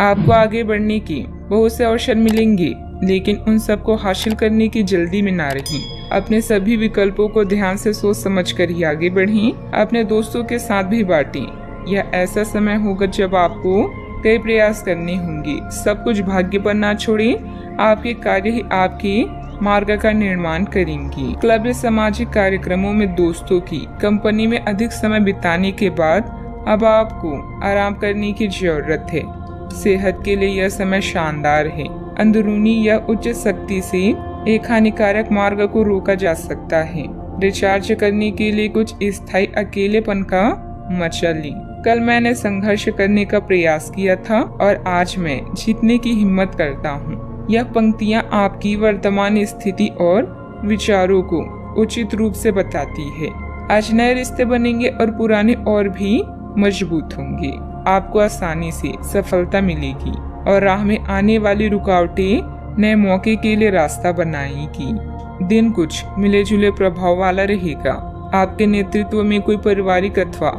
आपको आगे बढ़ने की बहुत से अवसर मिलेंगे, लेकिन उन सबको हासिल करने की जल्दी में ना रहें। अपने सभी विकल्पों को ध्यान से सोच समझ कर ही आगे बढ़ें। अपने दोस्तों के साथ भी बांटें। यह ऐसा समय होगा जब आपको कई प्रयास करने होंगे। सब कुछ भाग्य पर ना छोड़ें। आपके कार्य ही आपके मार्ग का निर्माण करेंगे। क्लब या सामाजिक कार्यक्रमों में दोस्तों की कंपनी में अधिक समय बिताने के बाद अब आपको आराम करने की जरूरत है। सेहत के लिए यह समय शानदार है। अंदरूनी या उच्च शक्ति से एक हानिकारक मार्ग को रोका जा सकता है। रिचार्ज करने के लिए कुछ स्थायी अकेलेपन का मजा लें। कल मैंने संघर्ष करने का प्रयास किया था और आज मैं जीतने की हिम्मत करता हूँ। यह पंक्तियाँ आपकी वर्तमान स्थिति और विचारों को उचित रूप से बताती है। आज नए रिश्ते बनेंगे और पुराने और भी मजबूत होंगे। आपको आसानी से सफलता मिलेगी और राह में आने वाली रुकावटें नए मौके के लिए रास्ता बनाएगी। दिन कुछ मिले जुले प्रभाव वाला रहेगा। आपके नेतृत्व में कोई पारिवारिक अथवा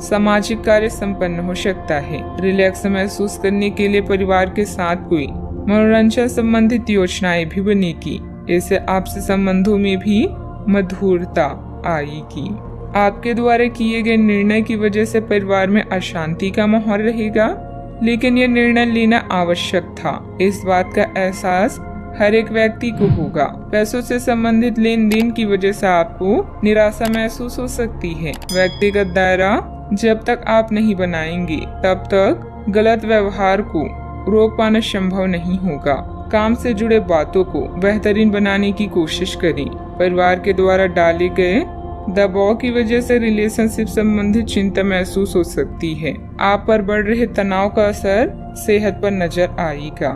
सामाजिक कार्य संपन्न हो सकता है। रिलैक्स महसूस करने के लिए परिवार के साथ कोई मनोरंजन संबंधित योजनाएं भी बनेगी। इससे आपसे संबंधों में भी मधुरता आएगी। आपके द्वारा किए गए निर्णय की वजह से परिवार में अशांति का माहौल रहेगा, लेकिन यह निर्णय लेना आवश्यक था। इस बात का एहसास हर एक व्यक्ति को होगा। पैसों से संबंधित लेन देन की वजह से आपको निराशा महसूस हो सकती है। व्यक्तिगत दायरा जब तक आप नहीं बनाएंगे तब तक गलत व्यवहार को रोक पाना संभव नहीं होगा। काम से जुड़े बातों को बेहतरीन बनाने की कोशिश करें। परिवार के द्वारा डाले गए दबाव की वजह से रिलेशनशिप संबंधित चिंता महसूस हो सकती है। आप पर बढ़ रहे तनाव का असर सेहत पर नजर आएगा।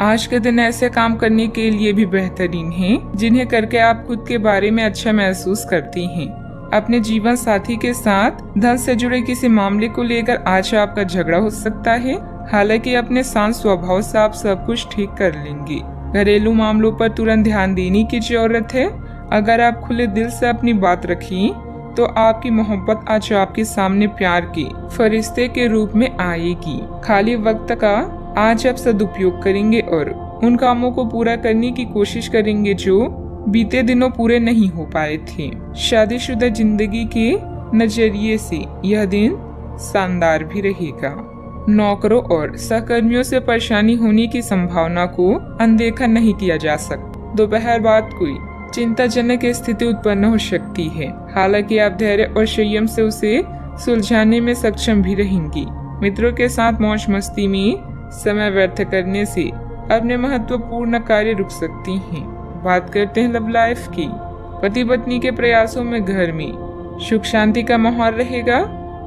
आज के दिन ऐसे काम करने के लिए भी बेहतरीन हैं, जिन्हें करके आप खुद के बारे में अच्छा महसूस करती हैं। अपने जीवन साथी के साथ धन से जुड़े किसी मामले को लेकर आज आपका झगड़ा हो सकता है। हालांकि अपने शांत स्वभाव से आप सब कुछ ठीक कर लेंगे। घरेलू मामलों पर तुरंत ध्यान देने की जरूरत है। अगर आप खुले दिल से अपनी बात रखें तो आपकी मोहब्बत आज आपके सामने प्यार के फरिश्ते के रूप में आएगी। खाली वक्त का आज आप सदुपयोग करेंगे और उन कामों को पूरा करने की कोशिश करेंगे जो बीते दिनों पूरे नहीं हो पाए थे। शादीशुदा जिंदगी के नजरिए से यह दिन शानदार भी रहेगा। नौकरों और सहकर्मियों से परेशानी होने की संभावना को अनदेखा नहीं किया जा सकता। दोपहर बाद कोई चिंताजनक स्थिति उत्पन्न हो सकती है। हालांकि आप धैर्य और संयम से उसे सुलझाने में सक्षम भी रहेंगी। मित्रों के साथ मौज मस्ती में समय व्यर्थ करने से अपने महत्वपूर्ण कार्य रुक सकती हैं। बात करते हैं लव लाइफ की। पति पत्नी के प्रयासों में घर में सुख शांति का माहौल रहेगा।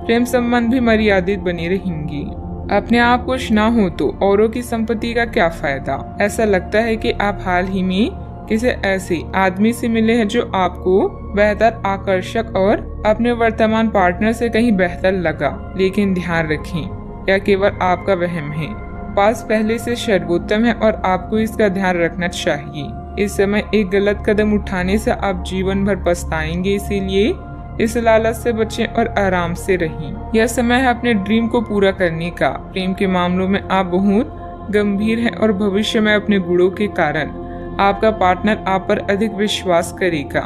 प्रेम संबंध भी मर्यादित बने रहेंगे। अपने आप कुछ ना हो तो औरों की संपत्ति का क्या फायदा। ऐसा लगता है कि आप हाल ही में किसी ऐसे आदमी से मिले हैं जो आपको बेहतर, आकर्षक और अपने वर्तमान पार्टनर से कहीं बेहतर लगा। लेकिन ध्यान रखें, यह केवल आपका वहम है। पास पहले से सर्वोत्तम है और आपको इसका ध्यान रखना चाहिए। इस समय एक गलत कदम उठाने से आप जीवन भर पछताएंगे। इसीलिए इस लालच से बचें और आराम से रहें। यह समय है अपने ड्रीम को पूरा करने का। प्रेम के मामलों में आप बहुत गंभीर हैं और भविष्य में अपने गुणों के कारण आपका पार्टनर आप पर अधिक विश्वास करेगा।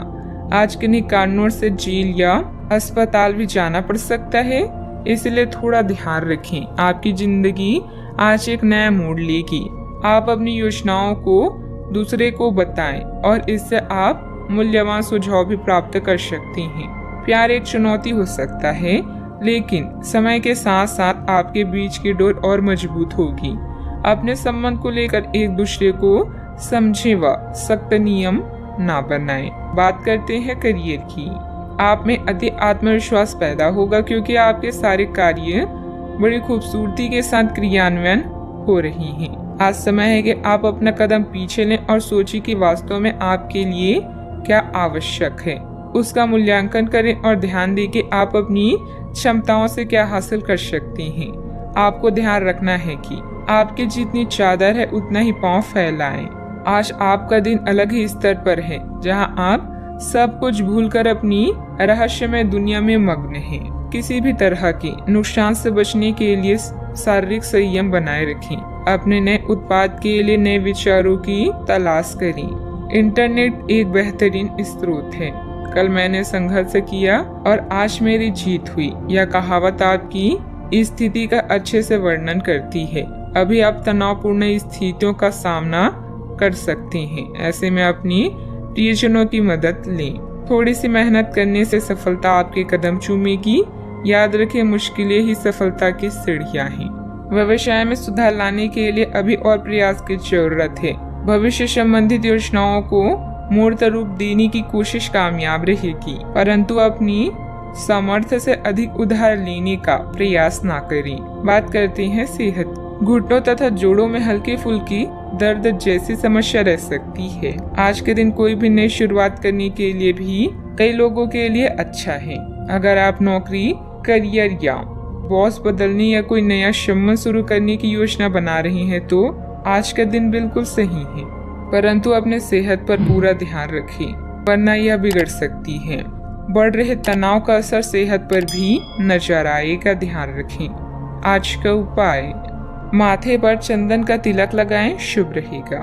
आज किन्हीं कारणों से जेल या अस्पताल भी जाना पड़ सकता है, इसलिए थोड़ा ध्यान रखें। आपकी जिंदगी आज एक नया मोड़ लेगी। आप अपनी योजनाओं को दूसरे को बताएं और इससे आप मूल्यवान सुझाव भी प्राप्त कर सकते हैं। प्यार एक चुनौती हो सकता है, लेकिन समय के साथ साथ आपके बीच की डोर और मजबूत होगी। अपने संबंध को लेकर एक दूसरे को समझे व सख्त नियम ना बनाएं। बात करते हैं करियर की। आप में अति आत्मविश्वास पैदा होगा क्योंकि आपके सारे कार्य बड़ी खूबसूरती के साथ क्रियान्वयन हो रही हैं। आज समय है कि आप अपना कदम पीछे लें और सोचिए कि वास्तव में आपके लिए क्या आवश्यक है। उसका मूल्यांकन करें और ध्यान दें कि आप अपनी क्षमताओं से क्या हासिल कर सकते हैं। आपको ध्यान रखना है कि आपकी जितनी चादर है उतना ही पांव फैलाएं। आज आपका दिन अलग ही स्तर पर है, जहां आप सब कुछ भूलकर अपनी रहस्यमय दुनिया में मग्न हैं। किसी भी तरह के नुकसान से बचने के लिए शारीरिक संयम बनाए रखें। अपने नए उत्पाद के लिए नए विचारों की तलाश करें। इंटरनेट एक बेहतरीन स्रोत है। कल मैंने संघर्ष किया और आज मेरी जीत हुई। यह कहावत आपकी स्थिति का अच्छे से वर्णन करती है। अभी आप तनावपूर्ण स्थितियों का सामना कर सकते हैं। ऐसे में अपनी प्रियजनों की मदद लें। थोड़ी सी मेहनत करने से सफलता आपके कदम चूमेगी। याद रखें, मुश्किलें ही सफलता की सीढ़ियां हैं। व्यवसाय में सुधार लाने के लिए अभी और प्रयास की जरूरत है। भविष्य संबंधित योजनाओं को मूर्त रूप देने की कोशिश कामयाब रहेगी, परंतु अपनी सामर्थ्य से अधिक उधार लेने का प्रयास ना करें। बात करते हैं सेहत। घुटनों तथा जोड़ों में हल्की फुल्की दर्द जैसी समस्या रह सकती है। आज के दिन कोई भी नई शुरुआत करने के लिए भी कई लोगों के लिए अच्छा है। अगर आप नौकरी, करियर या बॉस बदलने या कोई नया संबंध शुरू करने की योजना बना रहे हैं तो आज का दिन बिल्कुल सही है, परंतु अपने सेहत पर पूरा ध्यान रखें, वरना यह बिगड़ सकती है। बढ़ रहे तनाव का असर सेहत पर भी नजर आएगा, ध्यान रखें। आज का उपाय, माथे पर चंदन का तिलक लगाएं, शुभ रहेगा।